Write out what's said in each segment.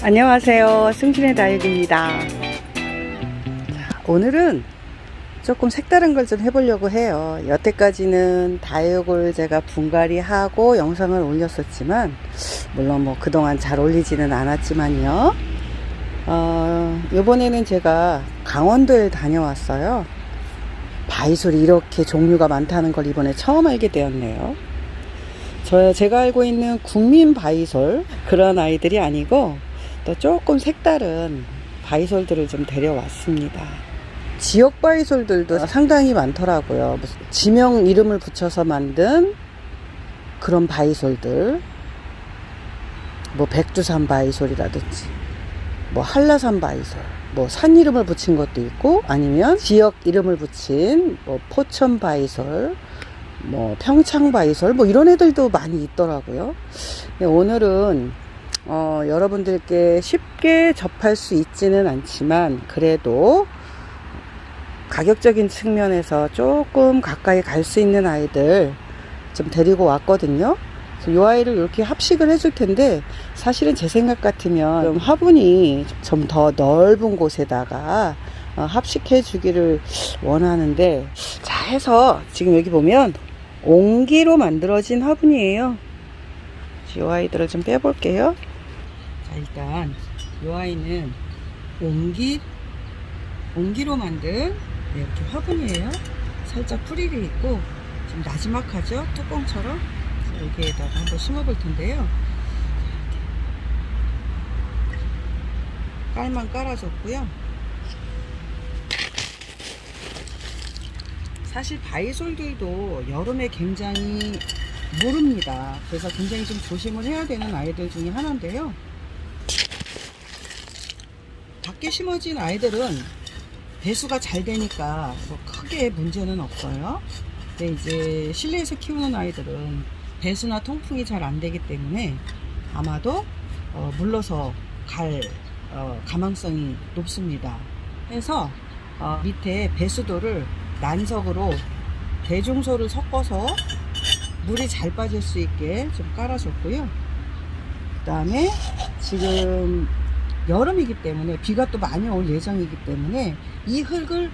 안녕하세요. 승진의 다육입니다. 오늘은 조금 색다른 걸 좀 해보려고 해요. 여태까지는 다육을 제가 분갈이 하고 영상을 올렸었지만 물론 뭐 그동안 잘 올리지는 않았지만요. 이번에는 제가 강원도에 다녀왔어요. 바이솔이 이렇게 종류가 많다는 걸 이번에 처음 알게 되었네요. 제가 알고 있는 국민 바이솔 그런 아이들이 아니고 또 조금 색다른 바이솔들을 좀 데려왔습니다. 지역 바이솔들도 상당히 많더라고요. 무슨 지명 이름을 붙여서 만든 그런 바이솔들, 뭐 백두산 바이솔이라든지 뭐 한라산 바이솔, 뭐 산 이름을 붙인 것도 있고, 아니면 지역 이름을 붙인 뭐 포천 바이솔, 뭐 평창 바이솔, 뭐 이런 애들도 많이 있더라고요. 오늘은 여러분들께 쉽게 접할 수 있지는 않지만 그래도 가격적인 측면에서 조금 가까이 갈 수 있는 아이들 좀 데리고 왔거든요. 이 아이를 이렇게 합식을 해줄 텐데, 사실은 제 생각 같으면 좀 화분이 좀 더 넓은 곳에다가 합식해 주기를 원하는데, 자 해서 지금 여기 보면 옹기로 만들어진 화분이에요. 이 아이들을 좀 빼볼게요. 자, 일단 이 아이는 옹기로 만든 이렇게 화분이에요. 살짝 프릴이 있고 좀 나지막하죠? 뚜껑처럼. 여기에다가 한번 심어볼 텐데요. 깔만 깔아줬고요. 사실 바이솔들도 여름에 굉장히 무릅니다. 그래서 굉장히 좀 조심을 해야 되는 아이들 중에 하나인데요. 밖에 심어진 아이들은 배수가 잘 되니까 뭐 크게 문제는 없어요. 근데 이제 실내에서 키우는 아이들은 배수나 통풍이 잘 안 되기 때문에 아마도 물러서 갈 가망성이 높습니다. 그래서 밑에 배수도를 난석으로 대중소를 섞어서 물이 잘 빠질 수 있게 좀 깔아줬고요. 그 다음에 지금 여름이기 때문에 비가 또 많이 올 예정이기 때문에 이 흙을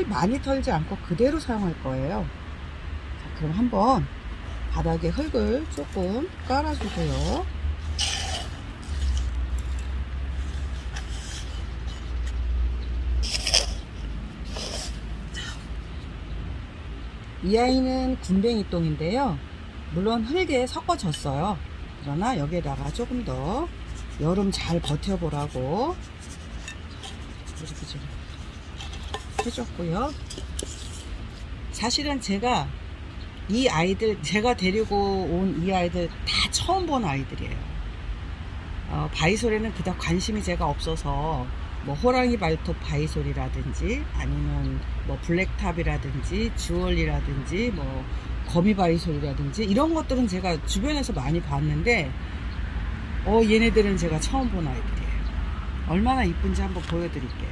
많이 털지 않고 그대로 사용할 거예요. 자, 그럼 한번 바닥에 흙을 조금 깔아주고요. 이 아이는 군뱅이 똥인데요. 물론 흙에 섞어졌어요. 그러나 여기에다가 조금 더 여름 잘 버텨보라고 이렇게 좀 해줬고요. 사실은 제가 데리고 온 이 아이들 다 처음 본 아이들이에요. 바이솔에는 그닥 관심이 제가 없어서 뭐 호랑이 발톱 바이솔이라든지 아니면 뭐 블랙탑이라든지 주얼리라든지 뭐 거미 바이솔이라든지 이런 것들은 제가 주변에서 많이 봤는데 얘네들은 제가 처음 본 아이들이에요. 얼마나 이쁜지 한번 보여드릴게요.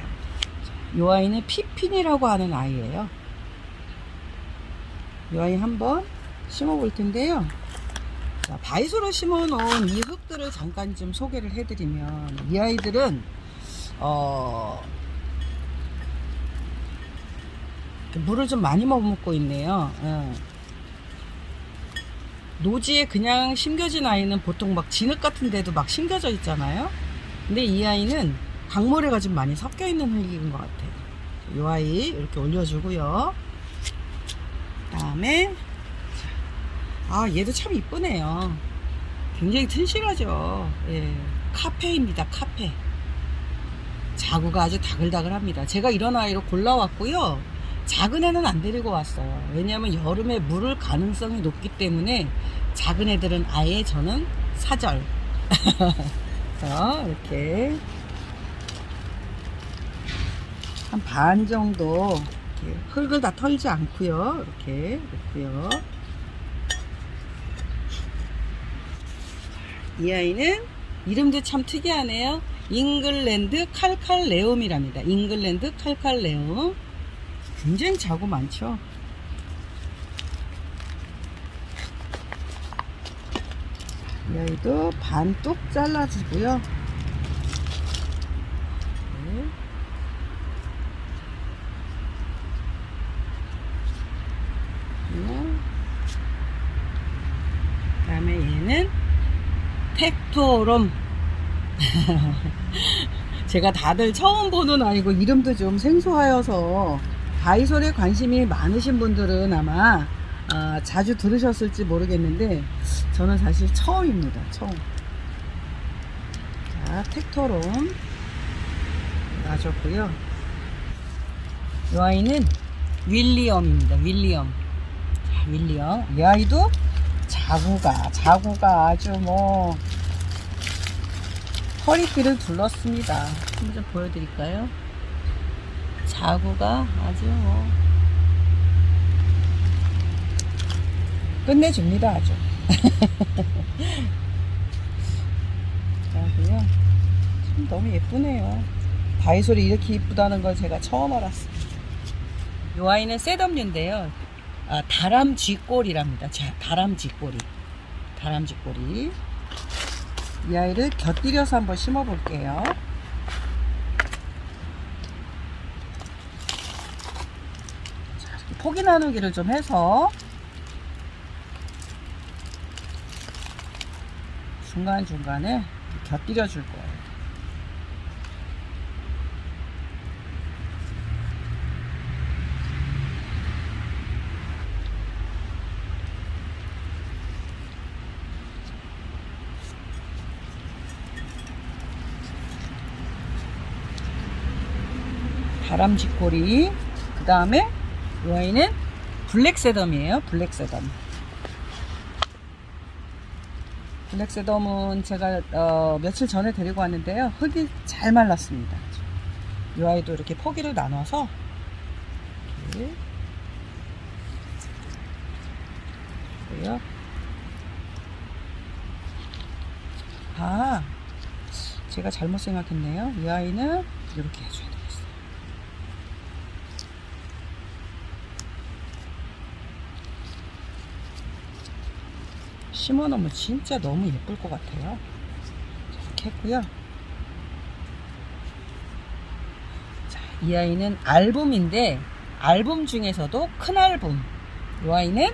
이 아이는 피핀이라고 하는 아이예요. 이 아이 한번 심어 볼 텐데요. 자, 바이솔을 심어 놓은 이 흙들을 잠깐 좀 소개를 해드리면, 이 아이들은 물을 좀 많이 머금고 있네요. 노지에 그냥 심겨진 아이는 보통 막 진흙 같은 데도 막 심겨져 있잖아요. 근데 이 아이는 강모래가 좀 많이 섞여 있는 흙인 것 같아요. 이 아이 이렇게 올려주고요. 그 다음에 얘도 참 이쁘네요. 굉장히 튼실하죠. 예, 카페입니다. 카페. 자구가 아주 다글다글합니다. 제가 이런 아이로 골라왔고요. 작은 애는 안 데리고 왔어요. 왜냐하면 여름에 물을 가능성이 높기 때문에 작은 애들은 아예 저는 사절. 이렇게 한 반 정도 이렇게 흙을 다 털지 않고요. 이렇게 놓고요. 이 아이는 이름도 참 특이하네요. 잉글랜드 칼칼레움이랍니다. 잉글랜드 칼칼레움. 굉장히 자구 많죠. 이 아이도 반 뚝 잘라주고요. 있는 텍토롬. 제가 다들 처음 보는 아이고 이름도 좀 생소하여서 바이솔에 관심이 많으신 분들은 아마 자주 들으셨을지 모르겠는데 저는 사실 처음입니다. 처음. 자, 텍토롬 놔줬고요. 이 아이는 윌리엄입니다. 윌리엄. 자, 윌리엄. 이 아이도 자구가 아주 뭐 허리띠를 둘렀습니다. 한번 좀 보여드릴까요? 자구가 아주 뭐 끝내줍니다. 아주. 자고요. 참 너무 예쁘네요. 바이솔이 이렇게 이쁘다는 걸 제가 처음 알았습니다. 이 아이는 셋업류인데요. 다람쥐꼬리랍니다. 자, 다람쥐꼬리. 이 아이를 곁들여서 한번 심어 볼게요. 자, 이렇게 포기 나누기를 좀 해서 중간중간에 곁들여 줄 거예요. 다람쥐꼬리. 그 다음에 이 아이는 블랙세덤이에요. 블랙세덤은 제가 며칠 전에 데리고 왔는데요. 흙이 잘 말랐습니다. 이 아이도 이렇게 포기를 나눠서 이렇게 보여. 제가 잘못 생각했네요. 이 아이는 이렇게 해줘야 되겠어요. 심어놓으면 진짜 너무 예쁠 것 같아요. 이렇게 했고요. 자, 이 아이는 알붐인데 알붐 중에서도 큰 알붐. 이 아이는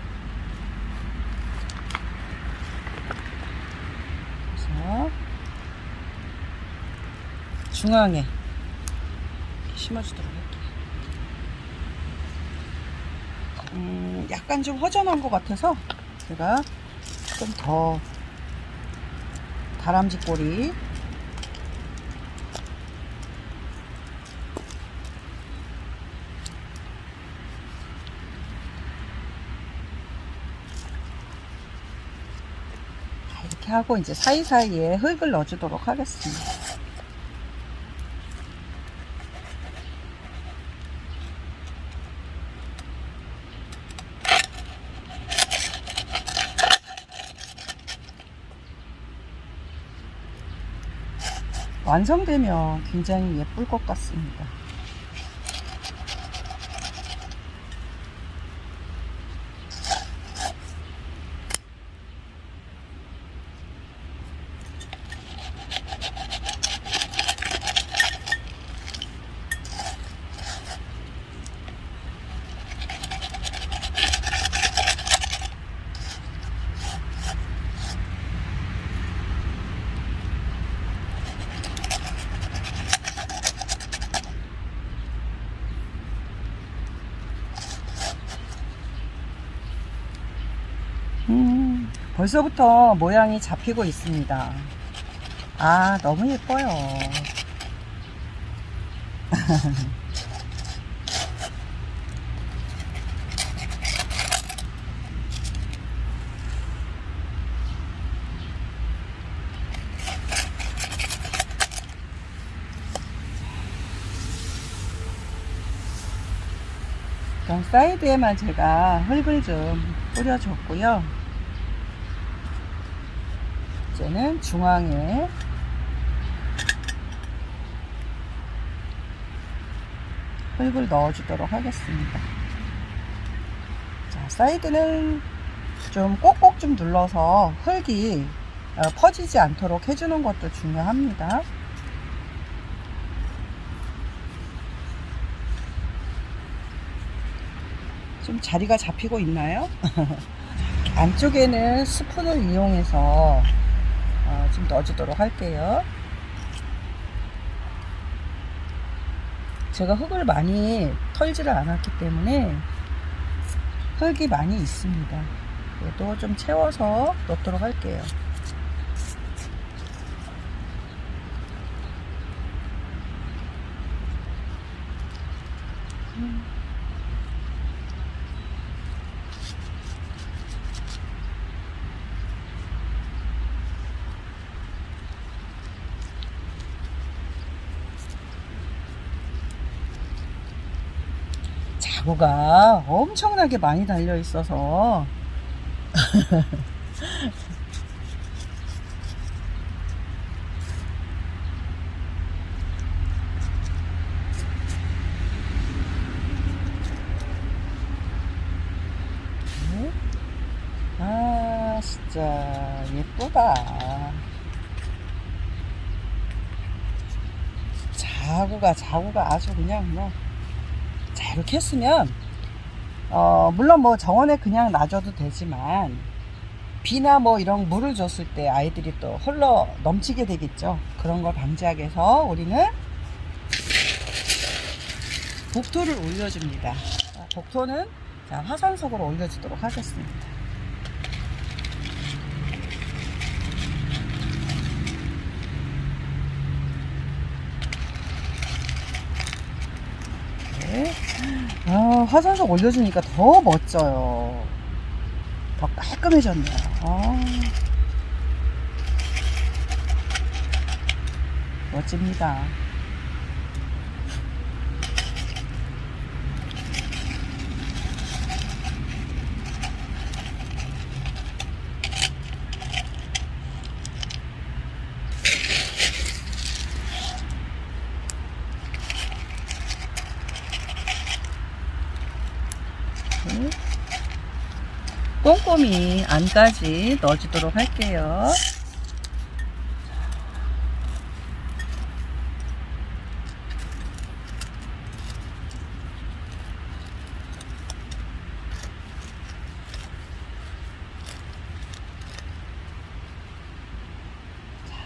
그래서 중앙에 심어주도록 할게요. 약간 좀 허전한 것 같아서 제가 좀 더 다람쥐꼬리 이렇게 하고 이제 사이사이에 흙을 넣어주도록 하겠습니다. 완성되면 굉장히 예쁠 것 같습니다. 벌써부터 모양이 잡히고 있습니다. 너무 예뻐요. 그럼 사이드에만 제가 흙을 좀 뿌려줬고요. 이제는 중앙에 흙을 넣어주도록 하겠습니다. 자, 사이드는 좀 꼭꼭 좀 눌러서 흙이 퍼지지 않도록 해주는 것도 중요합니다. 좀 자리가 잡히고 있나요? 안쪽에는 스푼을 이용해서 좀 넣어주도록 할게요. 제가 흙을 많이 털지를 않았기 때문에 흙이 많이 있습니다. 얘도 좀 채워서 넣도록 할게요. 자구가 엄청나게 많이 달려 있어서 아 진짜 예쁘다. 자구가 아주 그냥 뭐 자 이렇게 했으면 물론 뭐 정원에 그냥 놔줘도 되지만 비나 뭐 이런 물을 줬을 때 아이들이 또 흘러 넘치게 되겠죠. 그런 걸 방지하기 위해서 우리는 복토를 올려줍니다. 복토는 자, 화산석으로 올려주도록 하겠습니다. 네. 화산석 올려주니까 더 멋져요. 더 깔끔해졌네요. 멋집니다. 꼼꼼히 안까지 넣어주도록 할게요.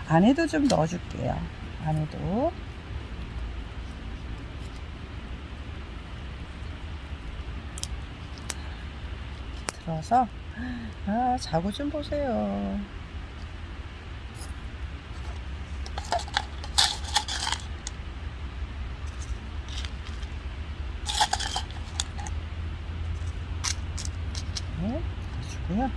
안에도 좀 넣어줄게요. 안에도. 들어서 자구 좀 보세요. 네, 주고요.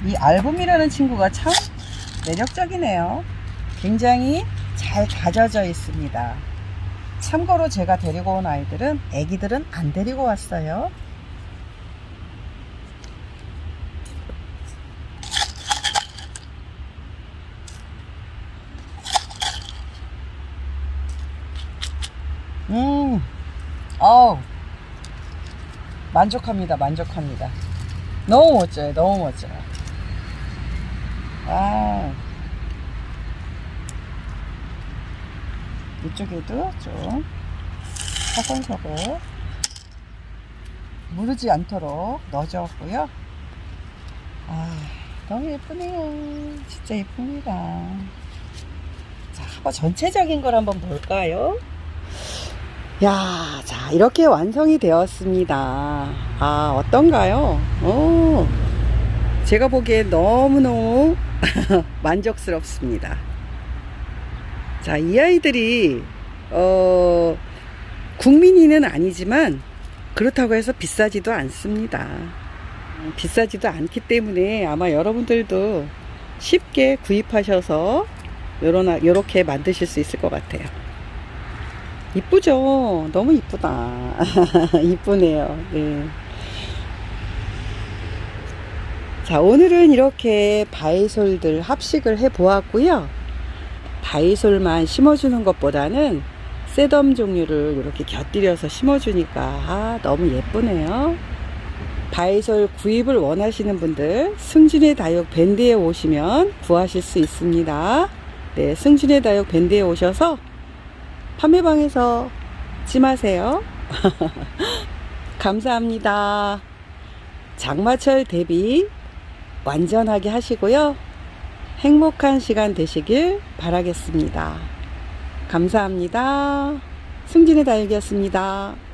이 알봄이라는 친구가 참 매력적이네요. 굉장히 잘 다져져 있습니다. 참고로 제가 데리고 온 아이들은 애기들은 안 데리고 왔어요. 만족합니다. 너무 멋져요. 이쪽에도 좀 화산석을 무르지 않도록 넣어줬고요. 너무 예쁘네요. 진짜 예쁩니다. 자, 한번 전체적인 걸 한번 볼까요? 야, 자, 이렇게 완성이 되었습니다. 어떤가요? 제가 보기에 너무너무 만족스럽습니다. 자, 이 아이들이 국민이는 아니지만 그렇다고 해서 비싸지도 않습니다. 비싸지도 않기 때문에 아마 여러분들도 쉽게 구입하셔서 요렇게 만드실 수 있을 것 같아요. 이쁘죠? 너무 이쁘다. 이쁘네요. 네. 자, 오늘은 이렇게 바이솔들 합식을 해 보았고요. 바이솔만 심어주는 것보다는 새덤 종류를 이렇게 곁들여서 심어주니까 너무 예쁘네요. 바이솔 구입을 원하시는 분들 승준의 다육 밴드에 오시면 구하실 수 있습니다. 네, 승준의 다육 밴드에 오셔서 판매방에서 찜하세요. 감사합니다. 장마철 대비 완전하게 하시고요. 행복한 시간 되시길 바라겠습니다. 감사합니다. 승진의 다육이었습니다.